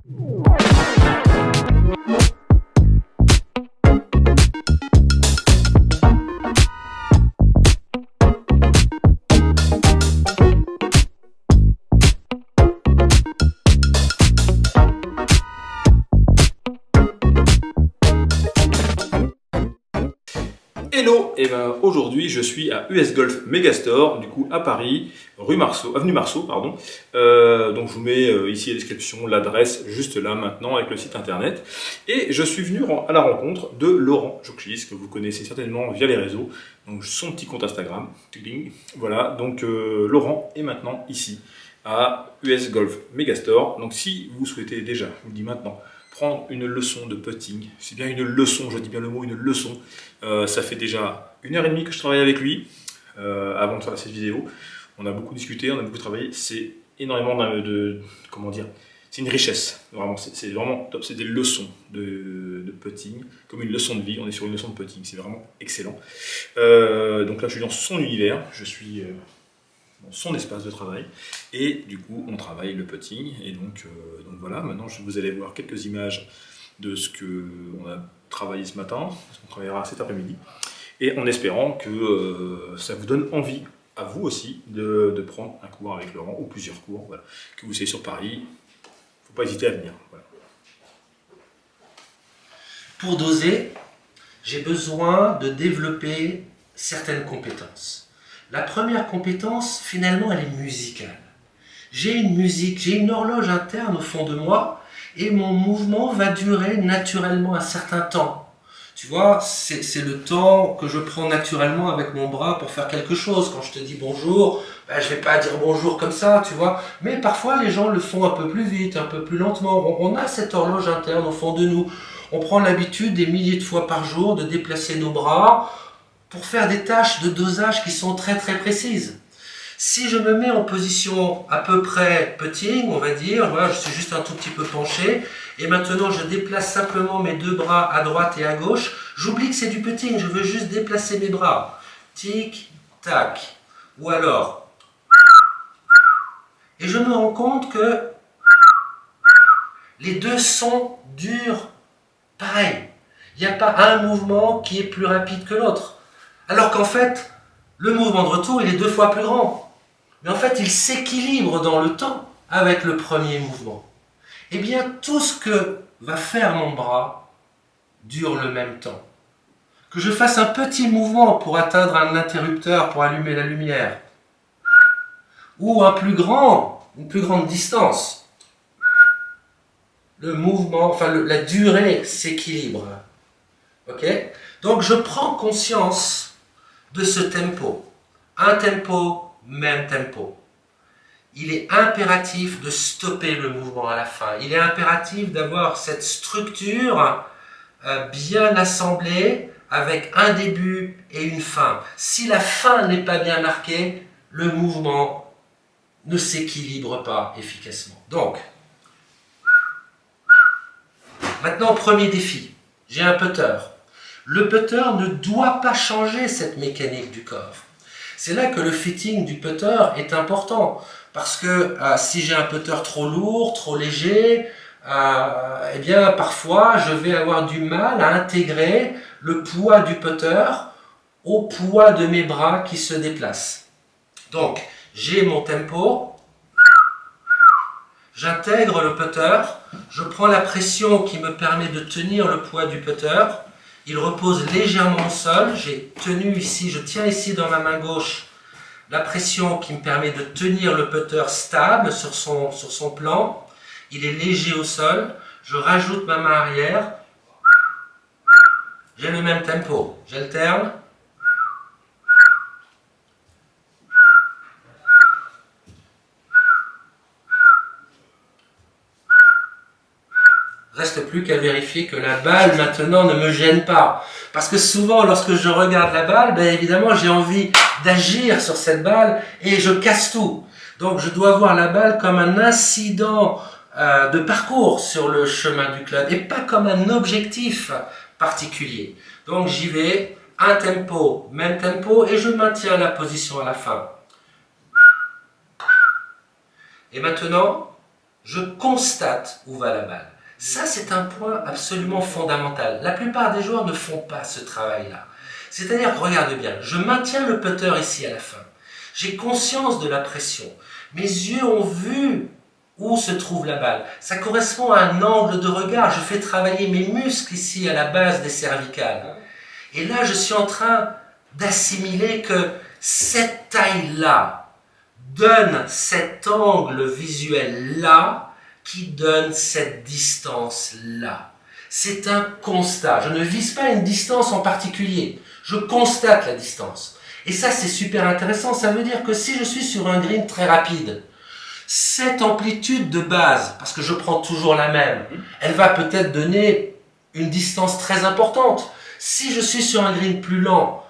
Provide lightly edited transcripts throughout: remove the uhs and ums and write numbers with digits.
Hello, et ben aujourd'hui je suis à US Golf Megastore, du coup à Paris, avenue Marceau, pardon. Donc je vous mets ici la description, l'adresse juste là maintenant avec le site internet. Et je suis venu à la rencontre de Laurent Jouklis, que vous connaissez certainement via les réseaux, donc son petit compte Instagram. Voilà, donc Laurent est maintenant ici à US Golf Megastore. Donc si vous souhaitez déjà, je vous le dis maintenant, prendre une leçon de putting, c'est bien une leçon, je dis bien le mot, une leçon. Ça fait déjà 1h30 que je travaille avec lui, avant de faire cette vidéo. On a beaucoup discuté, on a beaucoup travaillé, c'est énormément comment dire, c'est une richesse, vraiment, c'est vraiment top, c'est des leçons de putting, comme une leçon de vie, on est sur une leçon de putting, c'est vraiment excellent. Donc là je suis dans son univers, je suis dans son espace de travail, et du coup on travaille le putting, et donc voilà, maintenant vous allez voir quelques images de ce qu'on a travaillé ce matin, ce qu'on travaillera cet après-midi, et en espérant que ça vous donne envie, à vous aussi, de prendre un cours avec Laurent, ou plusieurs cours, voilà. Que vous soyez sur Paris, il ne faut pas hésiter à venir. Voilà. Pour doser, j'ai besoin de développer certaines compétences. La première compétence, finalement, elle est musicale. J'ai une musique, j'ai une horloge interne au fond de moi, et mon mouvement va durer naturellement un certain temps. Tu vois, c'est le temps que je prends naturellement avec mon bras pour faire quelque chose. Quand je te dis bonjour, ben, je vais pas dire bonjour comme ça, tu vois. Mais parfois, les gens le font un peu plus vite, un peu plus lentement. On a cette horloge interne au fond de nous. On prend l'habitude des milliers de fois par jour de déplacer nos bras pour faire des tâches de dosage qui sont très très précises. Si je me mets en position à peu près putting, on va dire, voilà, je suis juste un tout petit peu penché, et maintenant je déplace simplement mes deux bras à droite et à gauche, j'oublie que c'est du putting, je veux juste déplacer mes bras. Tic, tac. Ou alors, et je me rends compte que les deux sons durent pareil. Il n'y a pas un mouvement qui est plus rapide que l'autre. Alors qu'en fait, le mouvement de retour, il est 2 fois plus grand. Mais en fait, il s'équilibre dans le temps avec le premier mouvement. Eh bien, tout ce que va faire mon bras dure le même temps. Que je fasse un petit mouvement pour atteindre un interrupteur, pour allumer la lumière, ou une plus grande distance, le mouvement, enfin la durée s'équilibre. Ok? Donc, je prends conscience de ce tempo. Un tempo, même tempo. Il est impératif de stopper le mouvement à la fin. Il est impératif d'avoir cette structure bien assemblée avec un début et une fin. Si la fin n'est pas bien marquée, le mouvement ne s'équilibre pas efficacement. Donc, maintenant, premier défi. J'ai un putter. Le putter ne doit pas changer cette mécanique du corps. C'est là que le fitting du putter est important. Parce que si j'ai un putter trop lourd, trop léger, eh bien parfois je vais avoir du mal à intégrer le poids du putter au poids de mes bras qui se déplacent. Donc j'ai mon tempo, j'intègre le putter, je prends la pression qui me permet de tenir le poids du putter. Il repose légèrement au sol, j'ai tenu ici, je tiens ici dans ma main gauche la pression qui me permet de tenir le putter stable sur son plan. Il est léger au sol, je rajoute ma main arrière, j'ai le même tempo, j'alterne. Reste plus qu'à vérifier que la balle maintenant ne me gêne pas. Parce que souvent lorsque je regarde la balle, ben évidemment j'ai envie d'agir sur cette balle et je casse tout. Donc je dois voir la balle comme un incident de parcours sur le chemin du club et pas comme un objectif particulier. Donc j'y vais, un tempo, même tempo et je maintiens la position à la fin. Et maintenant, je constate où va la balle. Ça, c'est un point absolument fondamental. La plupart des joueurs ne font pas ce travail-là. C'est-à-dire, regarde bien, je maintiens le putter ici à la fin. J'ai conscience de la pression. Mes yeux ont vu où se trouve la balle. Ça correspond à un angle de regard. Je fais travailler mes muscles ici à la base des cervicales. Et là, je suis en train d'assimiler que cette taille-là donne cet angle visuel-là qui donne cette distance-là. C'est un constat. Je ne vise pas une distance en particulier. Je constate la distance. Et ça, c'est super intéressant. Ça veut dire que si je suis sur un green très rapide, cette amplitude de base, parce que je prends toujours la même, elle va peut-être donner une distance très importante. Si je suis sur un green plus lent,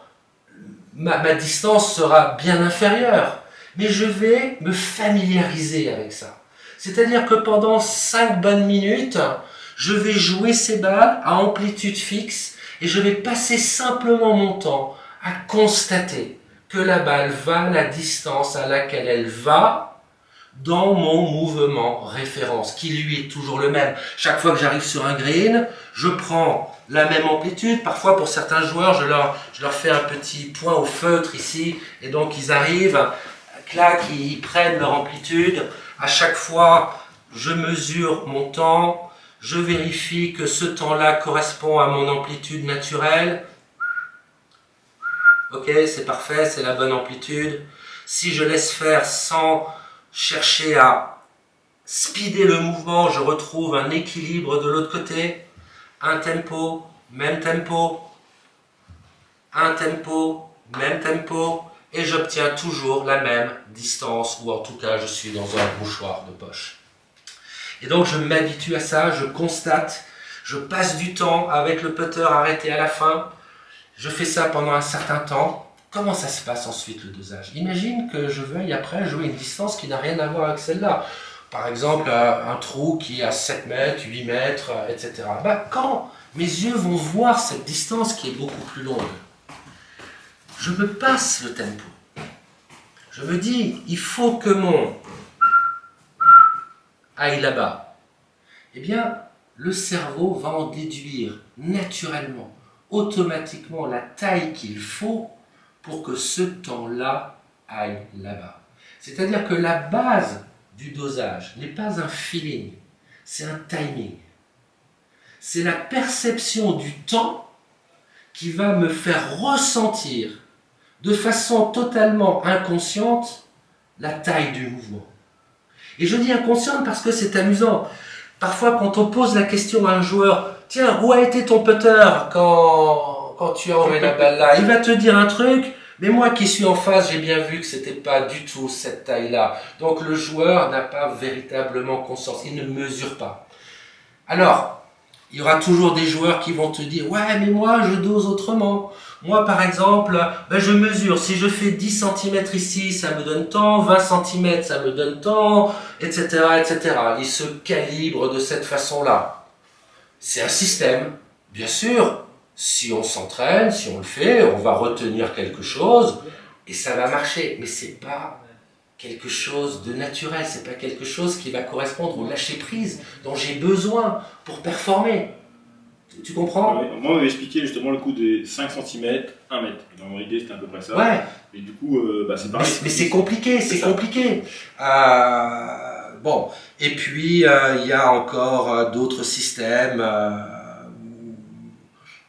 ma distance sera bien inférieure. Mais je vais me familiariser avec ça. C'est-à-dire que pendant 5 bonnes minutes, je vais jouer ces balles à amplitude fixe et je vais passer simplement mon temps à constater que la balle va à la distance à laquelle elle va dans mon mouvement référence, qui lui est toujours le même. Chaque fois que j'arrive sur un green, je prends la même amplitude. Parfois, pour certains joueurs, je leur fais un petit point au feutre ici, et donc ils arrivent, clac, ils prennent leur amplitude. À chaque fois, je mesure mon temps, je vérifie que ce temps-là correspond à mon amplitude naturelle. Ok, c'est parfait, c'est la bonne amplitude. Si je laisse faire sans chercher à speeder le mouvement, je retrouve un équilibre de l'autre côté. Un tempo, même tempo. Un tempo, même tempo. Et j'obtiens toujours la même distance, ou en tout cas, je suis dans un mouchoir de poche. Et donc, je m'habitue à ça, je constate, je passe du temps avec le putter arrêté à la fin. Je fais ça pendant un certain temps. Comment ça se passe ensuite le dosage? Imagine que je veuille après jouer une distance qui n'a rien à voir avec celle-là. Par exemple, un trou qui est à 7 mètres, 8 mètres, etc. Quand mes yeux vont voir cette distance qui est beaucoup plus longue, je me passe le tempo. Je me dis, il faut que mon aille là-bas. Eh bien, le cerveau va en déduire naturellement, automatiquement, la taille qu'il faut pour que ce temps-là aille là-bas. C'est-à-dire que la base du dosage n'est pas un feeling, c'est un timing. C'est la perception du temps qui va me faire ressentir de façon totalement inconsciente la taille du mouvement. Et je dis inconsciente parce que c'est amusant. Parfois, quand on pose la question à un joueur, « Tiens, où a été ton putter quand tu as envoyé la balle là ?» Il va te dire un truc, mais moi qui suis en face, j'ai bien vu que c'était pas du tout cette taille-là. Donc le joueur n'a pas véritablement conscience, il ne mesure pas. Alors, il y aura toujours des joueurs qui vont te dire « Ouais, mais moi, je dose autrement. Moi, par exemple, je mesure. Si je fais 10 cm ici, ça me donne tant. 20 cm, ça me donne tant, etc., etc. » Il se calibre de cette façon-là. C'est un système. Bien sûr, si on s'entraîne, si on le fait, on va retenir quelque chose et ça va marcher. Mais c'est pas quelque chose de naturel, c'est pas quelque chose qui va correspondre au lâcher-prise dont j'ai besoin pour performer. Tu comprends? Ouais, moi, on m'avait expliqué justement le coup des 5 cm, 1 mètre. Dans l'idée, c'était à peu près ça. Ouais. Et du coup, c'est pareil. Mais c'est compliqué, c'est compliqué. Bon, et puis il y a encore d'autres systèmes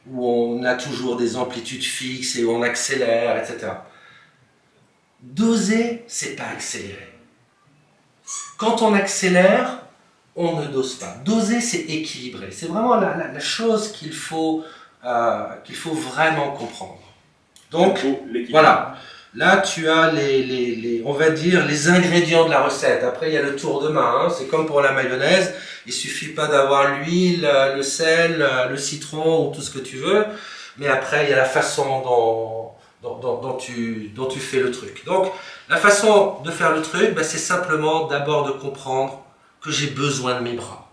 où on a toujours des amplitudes fixes et où on accélère, etc. Doser, c'est pas accélérer. Quand on accélère, on ne dose pas. Doser, c'est équilibrer. C'est vraiment la chose qu'il faut vraiment comprendre. Donc, voilà. Là, tu as on va dire, les ingrédients de la recette. Après, il y a le tour de main. Hein. C'est comme pour la mayonnaise. Il suffit pas d'avoir l'huile, le sel, le citron ou tout ce que tu veux. Mais après, il y a la façon dont tu fais le truc. Donc, la façon de faire le truc, c'est simplement d'abord de comprendre que j'ai besoin de mes bras.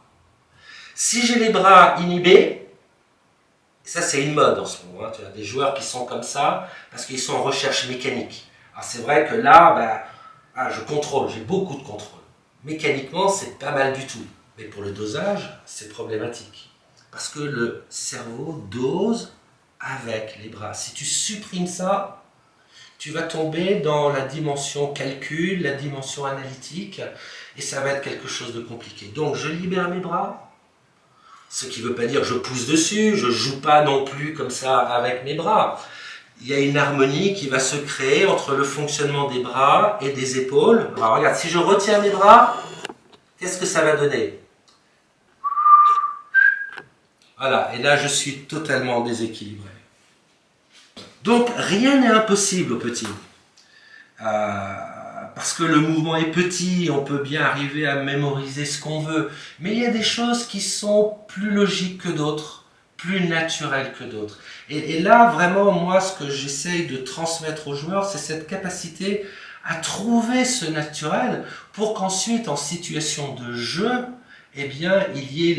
Si j'ai les bras inhibés, ça c'est une mode en ce moment, hein. Tu as des joueurs qui sont comme ça parce qu'ils sont en recherche mécanique. Alors c'est vrai que là, je contrôle, j'ai beaucoup de contrôle. mécaniquement, c'est pas mal du tout. Mais pour le dosage, c'est problématique. Parce que le cerveau dose avec les bras. Si tu supprimes ça, tu vas tomber dans la dimension calcul, la dimension analytique, et ça va être quelque chose de compliqué. Donc je libère mes bras, ce qui ne veut pas dire que je pousse dessus, je ne joue pas non plus comme ça avec mes bras. Il y a une harmonie qui va se créer entre le fonctionnement des bras et des épaules. Alors regarde, si je retiens mes bras, qu'est-ce que ça va donner? Voilà, et là je suis totalement déséquilibré. Donc rien n'est impossible au petit. Parce que le mouvement est petit, on peut bien arriver à mémoriser ce qu'on veut. Mais il y a des choses qui sont plus logiques que d'autres, plus naturelles que d'autres. Et là, vraiment, moi, ce que j'essaye de transmettre aux joueurs, c'est cette capacité à trouver ce naturel pour qu'ensuite, en situation de jeu, eh bien, il y ait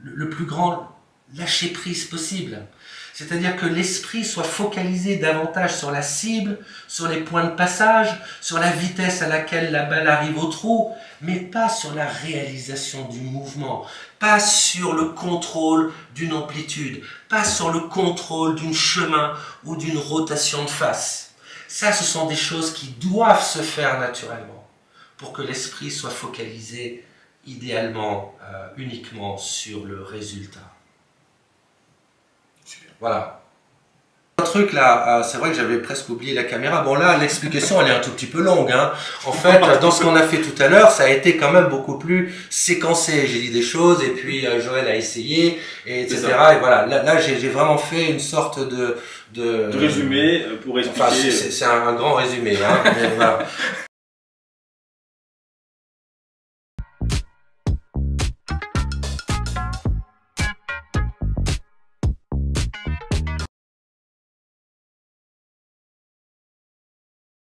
le plus grand lâcher-prise possible. C'est-à-dire que l'esprit soit focalisé davantage sur la cible, sur les points de passage, sur la vitesse à laquelle la balle arrive au trou, mais pas sur la réalisation du mouvement, pas sur le contrôle d'une amplitude, pas sur le contrôle d'un chemin ou d'une rotation de face. Ça, ce sont des choses qui doivent se faire naturellement pour que l'esprit soit focalisé idéalement uniquement sur le résultat. Voilà. Un truc là, c'est vrai que j'avais presque oublié la caméra. Bon là, l'explication elle est un tout petit peu longue. Hein. En fait, dans ce qu'on a fait tout à l'heure, ça a été quand même beaucoup plus séquencé. J'ai dit des choses et puis Joël a essayé, et etc. Et voilà, là j'ai vraiment fait une sorte de résumé pour expliquer. Enfin, c'est un grand résumé. Hein, mais voilà.